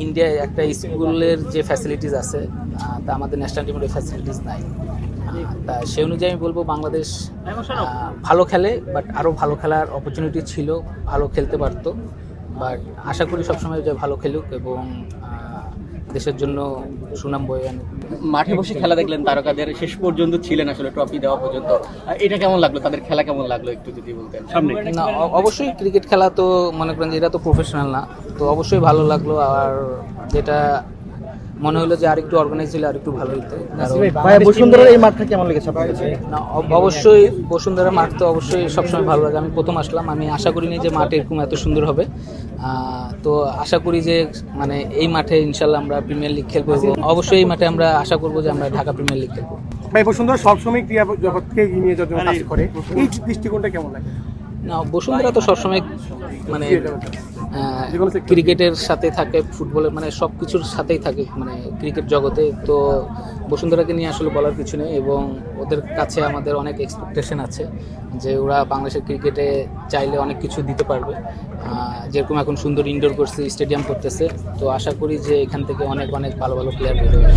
ইন্ডিয়ায় একটা স্কুলের যে ফ্যাসিলিটিস আছে তা আমাদের ন্যাশনাল টিমের ওই ফ্যাসিলিটিস নাই। তা সেই অনুযায়ী আমি বলবো বাংলাদেশ ভালো খেলে, বাট আরও ভালো খেলার অপরচুনিটি ছিল, ভালো খেলতে পারতো। বাট আশা করি সবসময় যে ভালো খেলুক এবং দেশের জন্য সুনাম বয়ে আনুক। মাঠে বসে খেলা দেখলেন, তারকাদের শেষ পর্যন্ত ছিলেন আসলে ট্রফি দেওয়া পর্যন্ত, এটা কেমন লাগলো? তাদের খেলা কেমন লাগলো একটু যদি বলতেন সামনে। না, অবশ্যই ক্রিকেট খেলা তো মনে করেন যে এটা তো প্রফেশনাল না, তো অবশ্যই ভালো লাগলো। আর যেটা মনে হলো যে আরেকটু অর্গানাইজ হলে আরেকটু ভালো হতো। বসুন্ধরার এই মাঠটা কেমন লেগেছে আপনার কাছে? না, অবশ্যই বসুন্ধরা মাঠ তো অবশ্যই সবসময় ভালো লাগে। আমি প্রথম আসলাম, আমি আশা করিনি যে মাঠ এরকম এত সুন্দর হবে। তো আশা করি যে মানে এই মাঠে ইনশাল্লাহ আমরা প্রিমিয়ার লিগ খেলবো এবং অবশ্যই এই মাঠে আমরা আশা করবো যে আমরা ঢাকা প্রিমিয়ার লিগ খেলবো। ভাই, বসুন্ধরা সবসময় ক্রীড়া জগৎকে নিয়ে যত কাজ করে, এই দৃষ্টিকোণটা কেমন লাগে? না, বসুন্ধরা তো সবসময় মানে ক্রিকেটের সাথে থাকে, ফুটবলের মানে সব কিছুর সাথেই থাকে মানে ক্রিকেট জগতে। তো বসুন্ধরাকে নিয়ে আসলে বলার কিছু নেই এবং ওদের কাছে আমাদের অনেক এক্সপেকটেশন আছে যে ওরা বাংলাদেশের ক্রিকেটে চাইলে অনেক কিছু দিতে পারবে। যেরকম এখন সুন্দর ইনডোর করছে, স্টেডিয়াম করতেছে, তো আশা করি যে এখান থেকে অনেক অনেক ভালো ভালো প্লেয়ার বের হবে।